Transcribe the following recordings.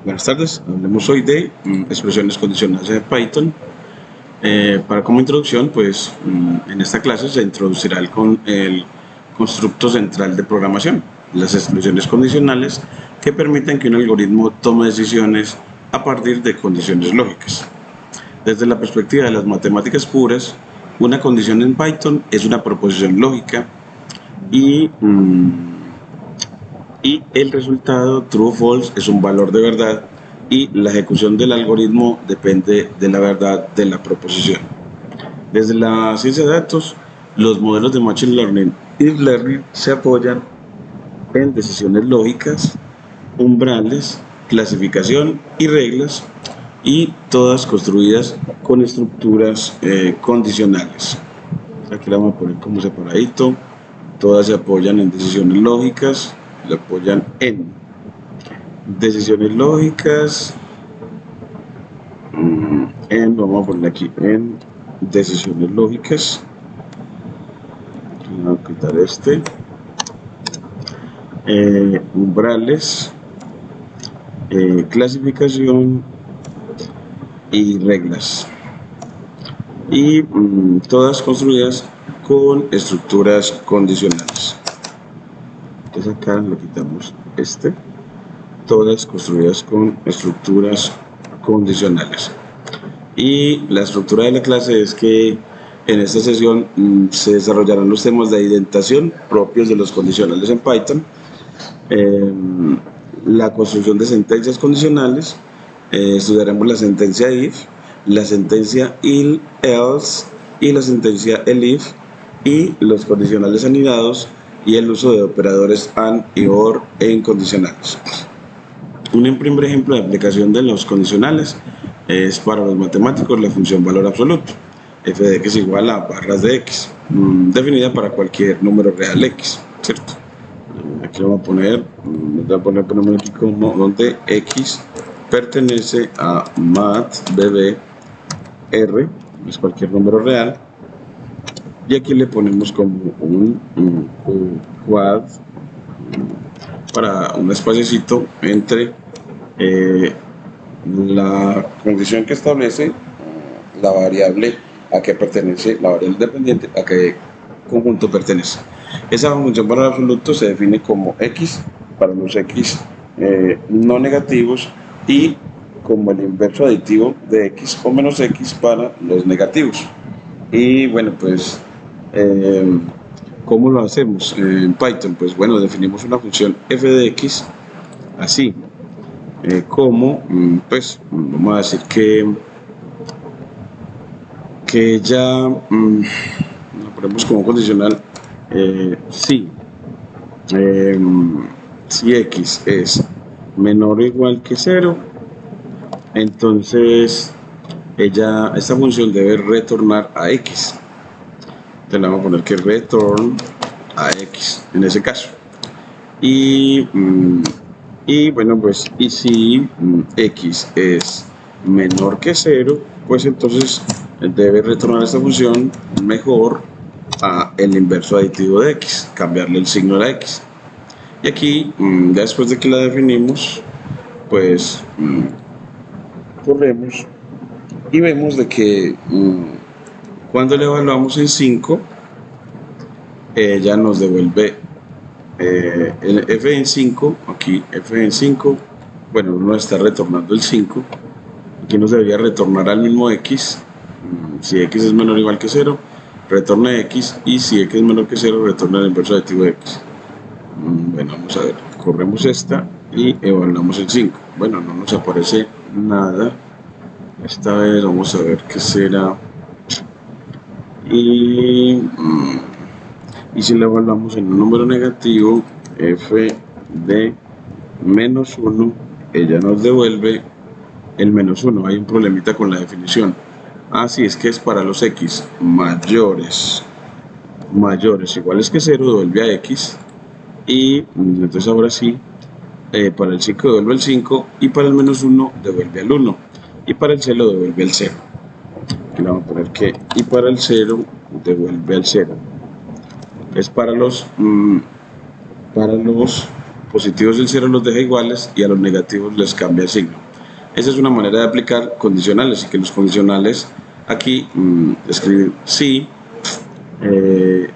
Buenas tardes, hablemos hoy de expresiones condicionales en Python. Como introducción, pues en esta clase se introducirá el constructo central de programación, las expresiones condicionales que permiten que un algoritmo tome decisiones a partir de condiciones lógicas. Desde la perspectiva de las matemáticas puras, una condición en Python es una proposición lógica y el resultado true o false es un valor de verdad y la ejecución del algoritmo depende de la verdad de la proposición. Desde la ciencia de datos, los modelos de Machine Learning y Deep Learning se apoyan en decisiones lógicas, umbrales, clasificación y reglas, y todas construidas con estructuras condicionales. Aquí la vamos a poner como separadito. Todas se apoyan en decisiones lógicas, le apoyan en decisiones lógicas, vamos a poner aquí en decisiones lógicas. Vamos a quitar umbrales, clasificación y reglas, y todas construidas con estructuras condicionales. Entonces acá le quitamos todas construidas con estructuras condicionales. Y la estructura de la clase es que en esta sesión se desarrollarán los temas de indentación propios de los condicionales en Python, la construcción de sentencias condicionales, estudiaremos la sentencia if, la sentencia else y la sentencia elif, y los condicionales anidados y el uso de operadores and y or en condicionales. Un primer ejemplo de aplicación de los condicionales es para los matemáticos la función valor absoluto, f de x igual a barras de x, definida para cualquier número real x, ¿cierto? Aquí vamos a poner, aquí como donde x pertenece a mat bb r, es cualquier número real, y aquí le ponemos como un quad para un espaciocito entre la condición que establece la variable a que pertenece, la variable dependiente a qué conjunto pertenece. Esa función valor absoluto se define como x para los x no negativos y como el inverso aditivo de x o menos x para los negativos. Y bueno, pues ¿cómo lo hacemos en Python? Pues bueno, definimos una función f de x así, pues vamos a decir que ya lo ponemos como condicional si x es menor o igual que 0, entonces esta función debe retornar a x. Entonces le vamos a poner que return a x en ese caso. Y bueno, pues y si x es menor que 0, pues entonces debe retornar esta función mejor a el inverso aditivo de x, cambiarle el signo a la x. Y aquí, ya después de que la definimos, pues corremos y vemos de que cuando le evaluamos en 5, ya nos devuelve el f en 5, aquí f en 5, bueno, no está retornando el 5, aquí nos debería retornar al mismo x, si x es menor o igual que 0, retorna x, y si x es menor que 0, retorna el inverso aditivo de x. Bueno, vamos a ver, corremos esta y evaluamos el 5. Bueno, no nos aparece nada. Esta vez vamos a ver qué será. Y si lo evaluamos en un número negativo, f de menos 1, ella nos devuelve el menos 1. Hay un problemita con la definición. Así es que es para los x mayores iguales que 0, devuelve a x. Y entonces ahora sí, para el 5 devuelve el 5, y para el menos 1 devuelve al 1, y para el 0 devuelve el 0. Aquí le vamos a poner que y para el 0 devuelve al 0. Es para los positivos y el 0 los deja iguales y a los negativos les cambia el signo. Esa es una manera de aplicar condicionales, y que los condicionales aquí escribir si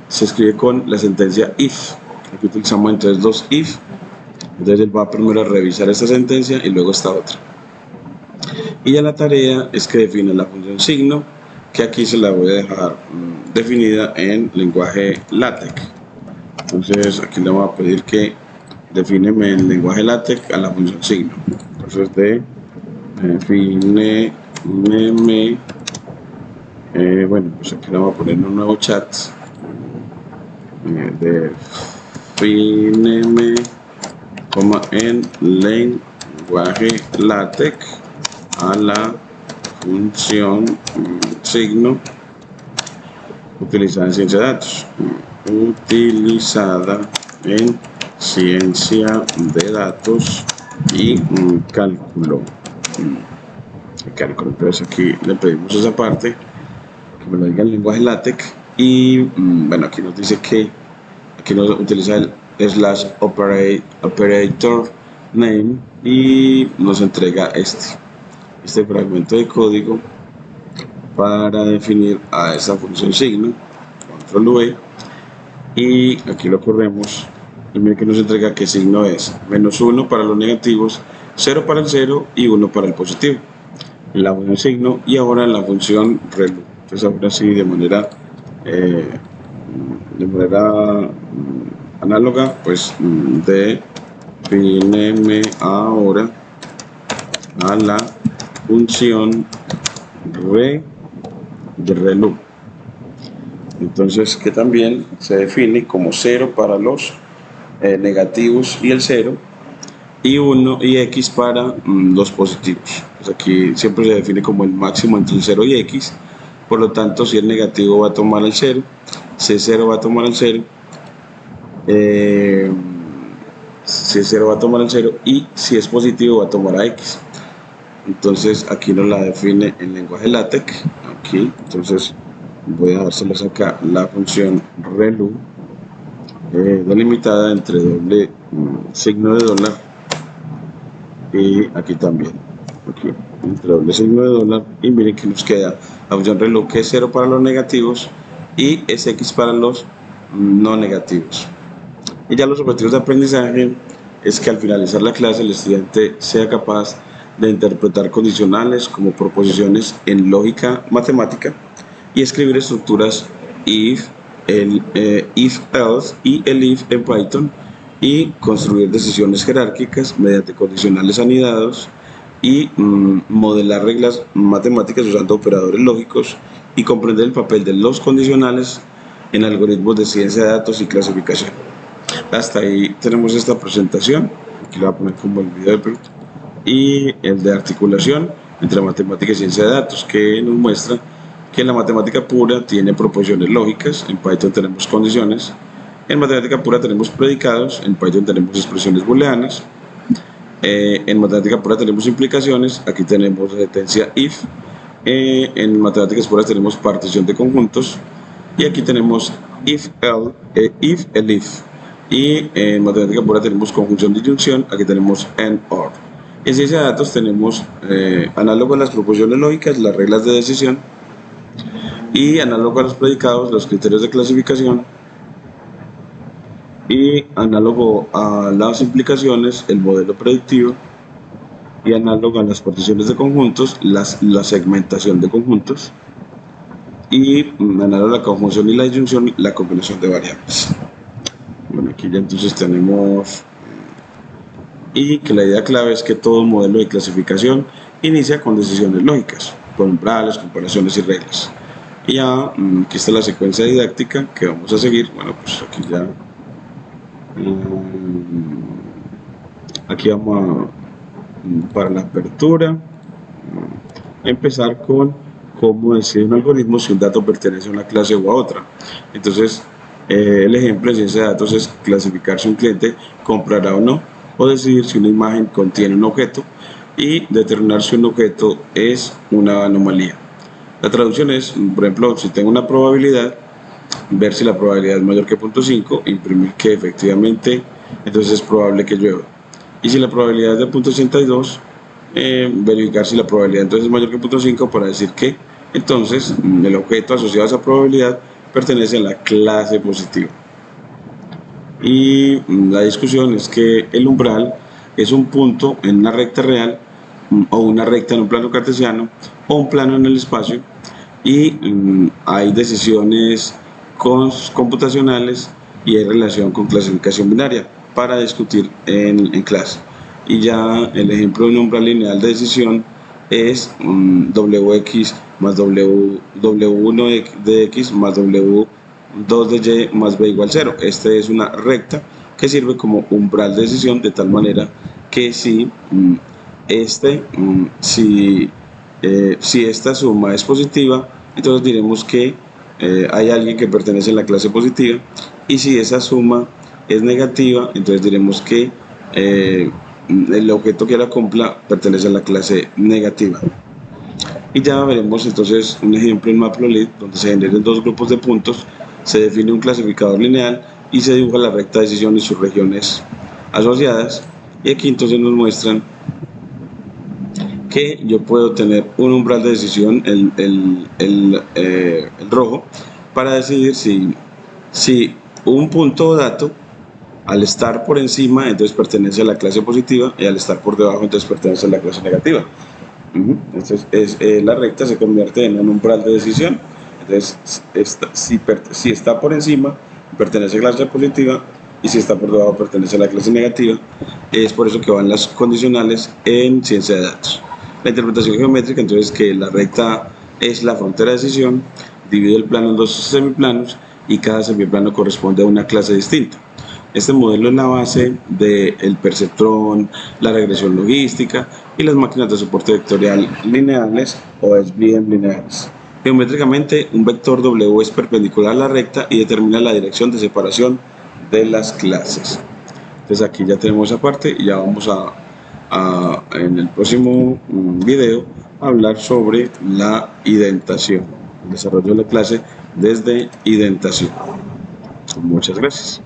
se escribe con la sentencia if. Aquí utilizamos entonces dos if. Entonces él va primero a revisar esta sentencia y luego esta otra. Y ya la tarea es que define la función signo, que aquí se la voy a dejar definida en lenguaje LaTeX. Entonces aquí le vamos a pedir que defíneme en lenguaje LaTeX a la función signo. Entonces defíneme, bueno, pues aquí le vamos a poner un nuevo chat. Defíneme, en lenguaje LaTeX a la función signo utilizada en ciencia de datos. Utilizada en ciencia de datos y cálculo. Entonces aquí le pedimos esa parte, que me lo diga en lenguaje LaTeX. Y bueno, aquí nos dice que aquí nos utiliza el /operator name y nos entrega este fragmento de código para definir a esa función signo. Control V, y aquí lo corremos y miren que nos entrega que signo es -1 para los negativos, 0 para el 0 y 1 para el positivo. La función signo, y ahora la función relu. Entonces ahora sí, de manera análoga, pues defíneme ahora a la función de relu. Entonces, que también se define como 0 para los negativos y el 0, y 1 y x para los positivos. Pues aquí siempre se define como el máximo entre el 0 y x. Por lo tanto, si el negativo va a tomar el 0, si el 0 va a tomar el 0, si el 0 va a tomar el 0, y si es positivo va a tomar a x. Entonces aquí nos la define en lenguaje LaTeX. Aquí, entonces voy a dárselos acá la función relu, delimitada entre doble signo de dólar, y aquí también, aquí entre doble signo de dólar, y miren que nos queda la función relu, que es 0 para los negativos y es x para los no negativos. Y ya los objetivos de aprendizaje es que al finalizar la clase el estudiante sea capaz de interpretar condicionales como proposiciones en lógica matemática y escribir estructuras if, if, else y el if en Python, y construir decisiones jerárquicas mediante condicionales anidados, y modelar reglas matemáticas usando operadores lógicos, y comprender el papel de los condicionales en algoritmos de ciencia de datos y clasificación. Hasta ahí tenemos esta presentación. Aquí le voy a poner como el video y el de articulación entre matemática y ciencia de datos, que nos muestra que en la matemática pura tiene proposiciones lógicas, en Python tenemos condiciones, en matemática pura tenemos predicados, en Python tenemos expresiones booleanas, en matemática pura tenemos implicaciones, aquí tenemos sentencia if, en matemáticas puras tenemos partición de conjuntos, y aquí tenemos if, el if, y en matemática pura tenemos conjunción de disyunción, aquí tenemos and, or. En ciencia de datos tenemos análogo a las proposiciones lógicas, las reglas de decisión, y análogo a los predicados, los criterios de clasificación, y análogo a las implicaciones, el modelo predictivo, y análogo a las particiones de conjuntos, la segmentación de conjuntos, y análogo a la conjunción y la disyunción, la combinación de variables. Bueno, aquí ya entonces tenemos, y que la idea clave es que todo modelo de clasificación inicia con decisiones lógicas, con umbrales, comparaciones y reglas. Y ya aquí está la secuencia didáctica que vamos a seguir. Bueno, pues aquí ya aquí vamos para la apertura, empezar con cómo decir un algoritmo si un dato pertenece a una clase u a otra. Entonces el ejemplo de ciencia de datos es clasificar si un cliente comprará o no, o decidir si una imagen contiene un objeto, y determinar si un objeto es una anomalía. La traducción es, por ejemplo, si tengo una probabilidad, ver si la probabilidad es mayor que 0.5, imprimir que efectivamente entonces es probable que llueva. Y si la probabilidad es de 0.82, verificar si la probabilidad entonces es mayor que 0.5 para decir que entonces el objeto asociado a esa probabilidad pertenece a la clase positiva. Y la discusión es que el umbral es un punto en una recta real o una recta en un plano cartesiano o un plano en el espacio, y hay decisiones computacionales y hay relación con clasificación binaria para discutir en clase. Y ya el ejemplo de un umbral lineal de decisión es wx más w1 de x más w2 de y más b igual 0. Esta es una recta que sirve como umbral de decisión, de tal manera que si si esta suma es positiva, entonces diremos que hay alguien que pertenece a la clase positiva, y si esa suma es negativa, entonces diremos que el objeto que la cumpla pertenece a la clase negativa. Y ya veremos entonces un ejemplo en Matplotlib donde se generan dos grupos de puntos, se define un clasificador lineal y se dibuja la recta de decisión y sus regiones asociadas. Y aquí entonces nos muestran que yo puedo tener un umbral de decisión, el rojo, para decidir si un punto o dato al estar por encima entonces pertenece a la clase positiva, y al estar por debajo entonces pertenece a la clase negativa. Entonces la recta se convierte en un umbral de decisión. Entonces si está por encima pertenece a la clase positiva, y si está por debajo pertenece a la clase negativa. Es por eso que van las condicionales en ciencia de datos. La interpretación geométrica entonces que la recta es la frontera de decisión, divide el plano en dos semiplanos y cada semiplano corresponde a una clase distinta. Este modelo es la base del perceptrón, la regresión logística y las máquinas de soporte vectorial lineales o SVM lineales. Geométricamente, un vector W es perpendicular a la recta y determina la dirección de separación de las clases. Entonces aquí ya tenemos esa parte, y ya vamos en el próximo video a hablar sobre la identación, el desarrollo de la clase desde identación. Muchas gracias.